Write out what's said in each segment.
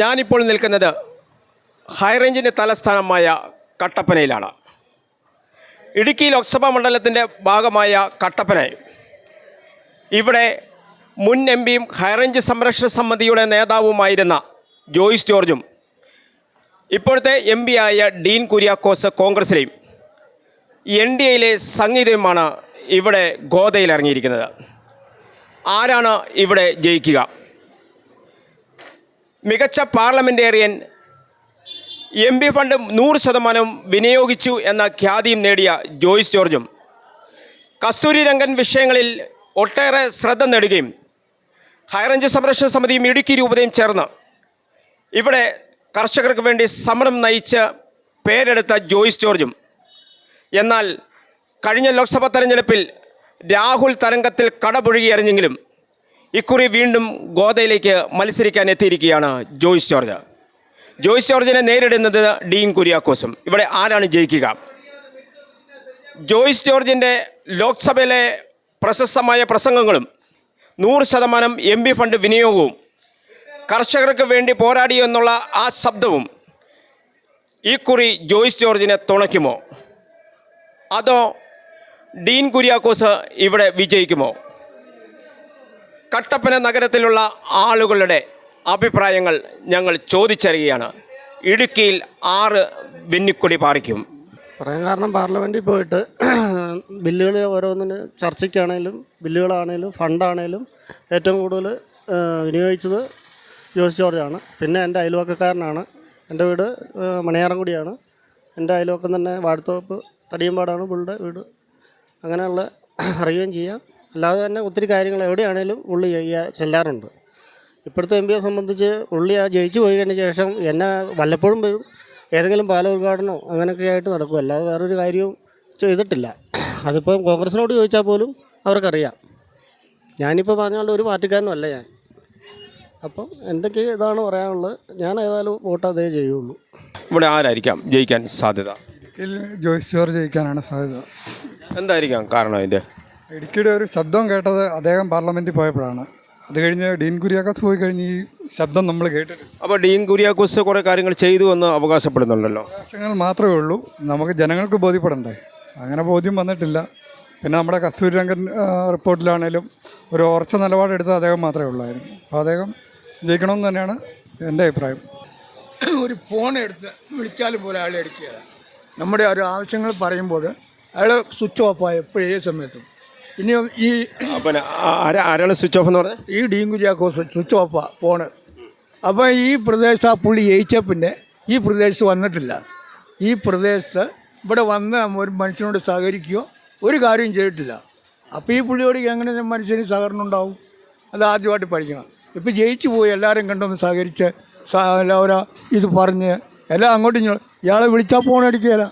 ഞാനിപ്പോൾ നിൽക്കുന്നത് ഹൈറേഞ്ചിൻ്റെ തലസ്ഥാനമായ കട്ടപ്പനയിലാണ്. ഇടുക്കി ലോക്സഭാ മണ്ഡലത്തിൻ്റെ ഭാഗമായ കട്ടപ്പന, ഇവിടെ മുൻ എംപിയും ഹൈറേഞ്ച് സംരക്ഷണ സമിതിയുടെ നേതാവുമായിരുന്ന ജോയ്സ് ജോർജും ഇപ്പോഴത്തെ എം പി ആയ ഡീൻ കുര്യാക്കോസ് കോൺഗ്രസിലെയും NDAയിലെ സംഗീതയുമാണ് ഇവിടെ ഗോദയിൽ ഇറങ്ങിയിരിക്കുന്നത്. ആരാണ് ഇവിടെ ജയിക്കുക? മികച്ച പാർലമെൻറ്റേറിയൻ, MP ഫണ്ട് 100% വിനിയോഗിച്ചു എന്ന ഖ്യാതിയും നേടിയ ജോയ്സ് ജോർജും കസ്തൂരി രംഗൻ വിഷയങ്ങളിൽ ഒട്ടേറെ ശ്രദ്ധ നേടുകയും ഹൈറേഞ്ച് സംരക്ഷണ സമിതിയും ഇടുക്കി രൂപതയും ചേർന്ന് ഇവിടെ കർഷകർക്ക് വേണ്ടി സമരം നയിച്ച് പേരെടുത്ത ജോയ്സ് ജോർജും, എന്നാൽ കഴിഞ്ഞ ലോക്സഭാ തെരഞ്ഞെടുപ്പിൽ രാഹുൽ തരംഗത്തിൽ കടപുഴകി എറിഞ്ഞെങ്കിലും ഇക്കുറി വീണ്ടും ഗോദയിലേക്ക് മത്സരിക്കാൻ എത്തിയിരിക്കുകയാണ് ജോയ്സ് ജോർജ്. ജോയ്സ് ജോർജിനെ നേരിടുന്നത് ഡീൻ കുര്യാക്കോസും. ഇവിടെ ആരാണ് ജയിക്കുക? ജോയ്സ് ജോർജിൻ്റെ ലോക്സഭയിലെ പ്രശസ്തമായ പ്രസംഗങ്ങളും 100% MP ഫണ്ട് വിനിയോഗവും കർഷകർക്ക് വേണ്ടി പോരാടി എന്നുള്ള ആ ശബ്ദവും ഈ കുറി ജോയ്സ് ജോർജിനെ തുണയ്ക്കുമോ, അതോ ഡീൻ കുര്യാക്കോസ് ഇവിടെ വിജയിക്കുമോ? കട്ടപ്പന നഗരത്തിലുള്ള ആളുകളുടെ അഭിപ്രായങ്ങൾ ഞങ്ങൾ ചോദിച്ചറിയുകയാണ്. ഇടുക്കിയിൽ 6 വെന്നിക്കൊടി പാറിക്കും. പറയാൻ കാരണം പാർലമെൻറ്റിൽ പോയിട്ട് ബില്ലുകൾ ഓരോന്നിന് ചർച്ചയ്ക്കാണേലും ബില്ലുകളാണേലും ഫണ്ടാണേലും ഏറ്റവും കൂടുതൽ വിനിയോഗിച്ചത് ജോയ്സ് ജോർജാണ്. പിന്നെ എൻ്റെ അയൽവക്കക്കാരനാണ്. എൻ്റെ വീട് മണിയാറൻകുടിയാണ്. എൻ്റെ അയൽവക്കം തന്നെ വാഴത്തോപ്പ് തടിയമ്പാടാണ് പുള്ളിയുടെ വീട്. അങ്ങനെയുള്ള അറിയുകയും ചെയ്യാം. അല്ലാതെ തന്നെ ഒത്തിരി കാര്യങ്ങൾ എവിടെയാണേലും പുള്ളി ചെല്ലാറുണ്ട്. ഇപ്പോഴത്തെ MP സംബന്ധിച്ച് പുള്ളി ജയിച്ചു പോയി കഴിഞ്ഞ ശേഷം എന്നെ വല്ലപ്പോഴും വരും, ഏതെങ്കിലും പാല ഉദ്ഘാടനമോ അങ്ങനെയൊക്കെ ആയിട്ട് നടക്കും. അല്ലാതെ വേറൊരു കാര്യവും ചെയ്തിട്ടില്ല. അതിപ്പം കോൺഗ്രസിനോട് ചോദിച്ചാൽ പോലും അവർക്കറിയാം. ഞാനിപ്പോൾ പറഞ്ഞാൽ ഒരു പാർട്ടിക്കാരനും അല്ല ഞാൻ. അപ്പം എന്തൊക്കെ ഇതാണ് പറയാനുള്ളത്. ഞാൻ ഏതായാലും വോട്ട് അതേ ചെയ്യുള്ളൂ. ഇവിടെ ആരായിരിക്കാം ജയിക്കാൻ സാധ്യത? ഇടുക്കിയിൽ ജോയ്സ് ജോർജ് ജയിക്കാനാണ് സാധ്യത. എന്തായിരിക്കാം കാരണം? ഇതിൻ്റെ ഇടുക്കിയുടെ ഒരു ശബ്ദം കേട്ടത് അദ്ദേഹം പാർലമെൻറ്റിൽ പോയപ്പോഴാണ്. അത് കഴിഞ്ഞ് ഡീൻ കുര്യാക്കോസ് പോയി കഴിഞ്ഞ് ഈ ശബ്ദം നമ്മൾ കേട്ടിട്ട്. അപ്പോൾ ഡീൻ കുര്യാക്കോസ് കുറേ കാര്യങ്ങൾ ചെയ്തു എന്ന് അവകാശപ്പെടുന്നുണ്ടല്ലോ. അവകാശങ്ങൾ മാത്രമേ ഉള്ളൂ, നമുക്ക് ജനങ്ങൾക്ക് ബോധ്യപ്പെടണ്ടേ? അങ്ങനെ ബോധ്യം വന്നിട്ടില്ല. പിന്നെ നമ്മുടെ കസ്തൂരി രംഗൻ റിപ്പോർട്ടിലാണേലും ഒരു ഉറച്ച നിലപാടെടുത്ത് അദ്ദേഹം മാത്രമേ ഉള്ളായിരുന്നു. അപ്പോൾ അദ്ദേഹം ജയിക്കണമെന്ന് തന്നെയാണ് എൻ്റെ അഭിപ്രായം. ഒരു ഫോൺ എടുത്ത് വിളിച്ചാലും പോലെ അയാൾ എടുക്കുകയില്ല. നമ്മുടെ ഒരു ആവശ്യങ്ങൾ പറയുമ്പോൾ അയാൾ സ്വിച്ച് ഓഫായി എപ്പോഴും ഏത് സമയത്തും. ഇനി ഈ പിന്നെ ആരാണ് സ്വിച്ച് ഓഫ് എന്ന് പറഞ്ഞത്? ഈ ഡീൻ കുര്യാക്കോസ് സ്വിച്ച് ഓഫാണ് ഫോണ്. അപ്പോൾ ഈ പ്രദേശത്ത് ആ പുള്ളി ജയിച്ച പിന്നെ ഈ പ്രദേശത്ത് വന്നിട്ടില്ല. ഈ പ്രദേശത്ത് ഇവിടെ വന്ന് ഒരു മനുഷ്യനോട് സഹകരിക്കുകയോ ഒരു കാര്യവും ചെയ്തിട്ടില്ല. അപ്പോൾ ഈ പുള്ളിയോട് എങ്ങനെ മനുഷ്യന് സഹകരണം ഉണ്ടാവും? അത് ആദ്യമായിട്ട് പഠിക്കണം. ഇപ്പോൾ ജയിച്ചു പോയി എല്ലാവരും കണ്ടൊന്ന് സഹകരിച്ച് എല്ലാവരും ഇത് പറഞ്ഞ് എല്ലാം അങ്ങോട്ടും ഇയാളെ വിളിച്ചാൽ ഫോൺ അടിക്കുകയില്ല,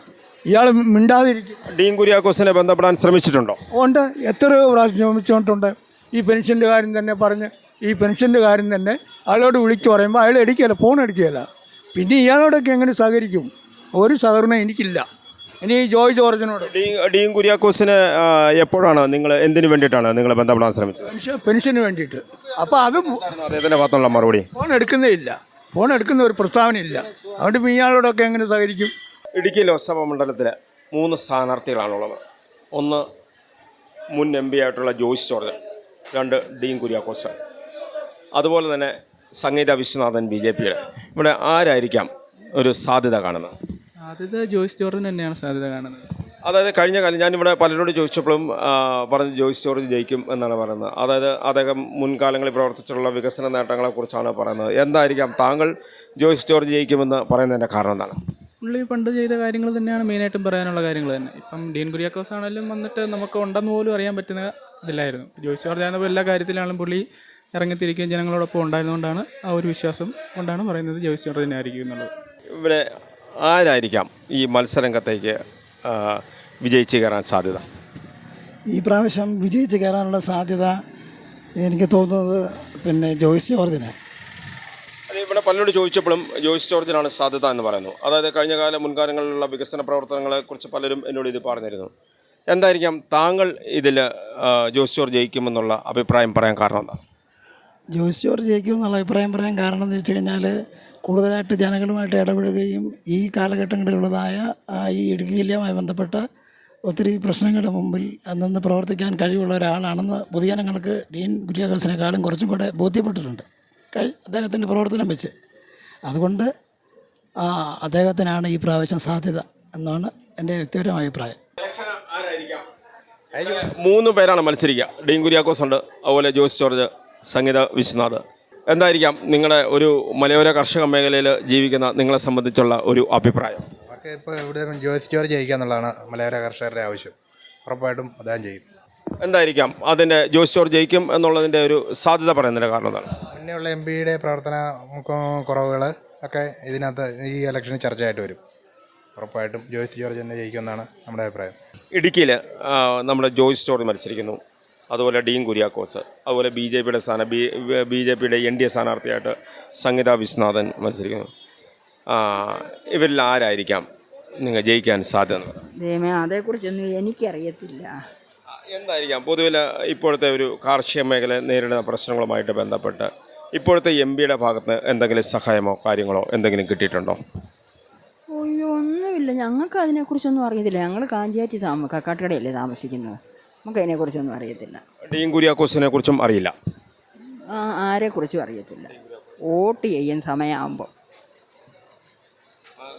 ഇയാൾ മിണ്ടാതിരിക്കും. ഡീൻ കുര്യാക്കോസിനെ ബന്ധപ്പെടാൻ ശ്രമിച്ചിട്ടുണ്ടോ? ഉണ്ട്, എത്രയോ പ്രാവശ്യം ശ്രമിച്ചുകൊണ്ടുണ്ട്. ഈ പെൻഷൻ്റെ കാര്യം തന്നെ പറഞ്ഞ് ഈ പെൻഷൻ്റെ കാര്യം തന്നെ അയാളോട് വിളിച്ച് പറയുമ്പോൾ അയാൾ എടുക്കുകയില്ല, ഫോൺ എടുക്കുകയില്ല. പിന്നെ ഇയാളോടൊക്കെ എങ്ങനെ സഹകരിക്കും? ഒരു സഹകരണം എനിക്കില്ല. ഇനി ജോയ് ജോർജിനോട് ഡീൻ കുര്യാക്കോസിന് എപ്പോഴാണ് നിങ്ങൾ എന്തിനു വേണ്ടിയിട്ടാണ് നിങ്ങൾ ബന്ധപ്പെടാൻ ശ്രമിച്ചത്? പെൻഷന് വേണ്ടിയിട്ട്. അപ്പോൾ അതും അദ്ദേഹത്തിൻ്റെ ഭാഗത്തുള്ള മറുപടി ഫോൺ എടുക്കുന്നേ ഇല്ല, ഫോൺ എടുക്കുന്ന ഒരു പ്രസ്താവനയില്ല. അതുകൊണ്ട് ഇയാളോടൊക്കെ എങ്ങനെ സഹകരിക്കും? ഇടുക്കി ലോക്സഭാ മണ്ഡലത്തിൽ 3 സ്ഥാനാർത്ഥികളാണുള്ളത്. 1 മുൻ MP ആയിട്ടുള്ള ജോയ്സ് ജോർജ്, 2 ഡീൻ കുര്യാക്കോസ്, അതുപോലെ തന്നെ സംഗീത വിശ്വനാഥൻ BJPയുടെ. ഇവിടെ ആരായിരിക്കാം ഒരു സാധ്യത കാണുന്നത്? സാധ്യത ജോയ്സ് ജോർജിന് തന്നെയാണ് സാധ്യത കാണുന്നത്. അതായത് കഴിഞ്ഞ കാലം ഞാനിവിടെ പലരോട് ചോദിച്ചപ്പോഴും പറഞ്ഞ് ജോയ്സ് ജോർജ് ജയിക്കും എന്നാണ് പറയുന്നത്. അതായത് അദ്ദേഹം മുൻകാലങ്ങളിൽ പ്രവർത്തിച്ചിട്ടുള്ള വികസന നേട്ടങ്ങളെക്കുറിച്ചാണ് പറയുന്നത്. എന്തായിരിക്കാം താങ്കൾ ജോയ്സ് ജോർജ് ജയിക്കുമെന്ന് പറയുന്നതിൻ്റെ കാരണം എന്താണ്? പുള്ളി പണ്ട് ചെയ്ത കാര്യങ്ങൾ തന്നെയാണ് മെയിനായിട്ടും പറയാനുള്ള കാര്യങ്ങൾ തന്നെ. ഇപ്പം ഡീൻ കുര്യാക്കോസ് ആണെങ്കിലും വന്നിട്ട് നമുക്ക് ഉണ്ടെന്ന് പോലും അറിയാൻ പറ്റുന്ന ഇതില്ലായിരുന്നു. ജോയ്സ് ജോർജ് ആകുമ്പോൾ എല്ലാ കാര്യത്തിലാണെങ്കിലും പുള്ളി ഇറങ്ങിത്തിരിക്കുകയും ജനങ്ങളോടൊപ്പം ഉണ്ടായിരുന്നുകൊണ്ടാണ് ആ ഒരു വിശ്വാസം കൊണ്ടാണ് പറയുന്നത് ജോയ്സ് ജോർജ് തന്നെ ആയിരിക്കും എന്നുള്ളത്. ഇവിടെ ആരായിരിക്കാം ഈ മത്സരരംഗത്തേക്ക് വിജയിച്ച് കയറാൻ സാധ്യത? ഈ പ്രാവശ്യം വിജയിച്ച് കയറാനുള്ള സാധ്യത എനിക്ക് തോന്നുന്നത് പിന്നെ ജോയ്സ് ജോർജിന്. അത് ഇവിടെ പലരോട് ചോദിച്ചപ്പോഴും ജോയ്സ് ജോർജിനാണ് സാധ്യത എന്ന് പറയുന്നു. അതായത് കഴിഞ്ഞ മുൻകാലങ്ങളിലുള്ള വികസന പ്രവർത്തനങ്ങളെക്കുറിച്ച് പലരും എന്നോട് ഇത് പറഞ്ഞിരുന്നു. എന്തായിരിക്കാം താങ്കൾ ഇതിൽ ജോയ്സ് ജോർജ് ജയിക്കുമെന്നുള്ള അഭിപ്രായം പറയാൻ കാരണം എന്താണ്? ജോയ്സ് ജോർജ് ജയിക്കും എന്നുള്ള അഭിപ്രായം പറയാൻ കാരണം എന്ന് വെച്ച് കഴിഞ്ഞാൽ കൂടുതലായിട്ട് ജനങ്ങളുമായിട്ട് ഇടപെടുകയും ഈ കാലഘട്ടങ്ങളിലുള്ളതായ ഈ ഇടുക്കി ജില്ലയുമായി ബന്ധപ്പെട്ട ഒത്തിരി പ്രശ്നങ്ങളുടെ മുമ്പിൽ നിന്ന് പ്രവർത്തിക്കാൻ കഴിവുള്ള ഒരാളാണെന്ന് പൊതുജനങ്ങൾക്ക് ഡീൻ കുര്യാക്കോസിനെക്കാളും കുറച്ചും കൂടെ ബോധ്യപ്പെട്ടിട്ടുണ്ട് അദ്ദേഹത്തിൻ്റെ പ്രവർത്തനം വെച്ച്. അതുകൊണ്ട് അദ്ദേഹത്തിനാണ് ഈ പ്രാവശ്യം സാധ്യത എന്നാണ് എൻ്റെ വ്യക്തിപരമായ അഭിപ്രായം. മൂന്ന് പേരാണ് മത്സരിക്കുക. ഡീൻ കുര്യാക്കോസ് ഉണ്ട്, അതുപോലെ ജോയ്സ് ജോർജ്, സംഗീത വിശ്വനാഥ്. എന്തായിരിക്കാം നിങ്ങളുടെ ഒരു മലയോര കർഷക മേഖലയിൽ ജീവിക്കുന്ന നിങ്ങളെ സംബന്ധിച്ചുള്ള ഒരു അഭിപ്രായം? നമുക്ക് ഇപ്പോൾ ഇവിടെ ജോയ്സ് ജോർജ് ജയിക്കുക എന്നുള്ളതാണ് മലയോര കർഷകരുടെ ആവശ്യം. ഉറപ്പായിട്ടും അദ്ദേഹം ചെയ്യും. എന്തായിരിക്കാം അതിൻ്റെ ജോയ്സ് ജോർജ് ജയിക്കും എന്നുള്ളതിൻ്റെ ഒരു സാധ്യത പറയുന്നതിൻ്റെ കാരണം എന്താണ്? മുന്നേയുള്ള എം പിയുടെ പ്രവർത്തന കുറവുകൾ ഒക്കെ ഇതിനകത്ത് ഈ ഇലക്ഷനിൽ ചർച്ചയായിട്ട് വരും. ഉറപ്പായിട്ടും ജോയ്സ് ജോർജ് തന്നെ ജയിക്കുമെന്നാണ് നമ്മുടെ അഭിപ്രായം. ഇടുക്കിയിൽ നമ്മുടെ ജോയ്സ് ജോർജ് മത്സരിക്കുന്നു, അതുപോലെ ഡീൻ കുര്യാക്കോസ്, അതുപോലെ ബി ജെ പിയുടെ NDA സ്ഥാനാർത്ഥിയായിട്ട് സംഗീത വിശ്വനാഥൻ മത്സരിക്കുന്നു. ഇവരിൽ ആരായിരിക്കാം നിങ്ങൾ ജയിക്കാൻ സാധ്യത? അതേക്കുറിച്ചൊന്നും എനിക്കറിയത്തില്ല. എന്തായിരിക്കാം പൊതുവിൽ ഇപ്പോഴത്തെ ഒരു കാർഷിക മേഖല നേരിടുന്ന പ്രശ്നങ്ങളുമായിട്ട് ബന്ധപ്പെട്ട് ഇപ്പോഴത്തെ MPയുടെ ഭാഗത്ത് എന്തെങ്കിലും സഹായമോ കാര്യങ്ങളോ എന്തെങ്കിലും കിട്ടിയിട്ടുണ്ടോ? ഒന്നുമില്ല, ഞങ്ങൾക്ക് അതിനെക്കുറിച്ചൊന്നും അറിയത്തില്ല. ഞങ്ങൾ കാഞ്ചിയാറ്റി കക്കാട്ടുകടയല്ലേ താമസിക്കുന്നത്, നമുക്ക് അതിനെക്കുറിച്ചൊന്നും അറിയത്തില്ല. ഡീൻ കുര്യാക്കോസിനെ കുറിച്ചും അറിയില്ല? ആരെക്കുറിച്ചും അറിയത്തില്ല. വോട്ട് ചെയ്യാൻ സമയമാകുമ്പോൾ.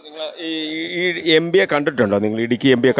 നിങ്ങൾ ഈ MPയെ കണ്ടിട്ടുണ്ടോ? നിങ്ങൾ ഇടുക്കി MPയെ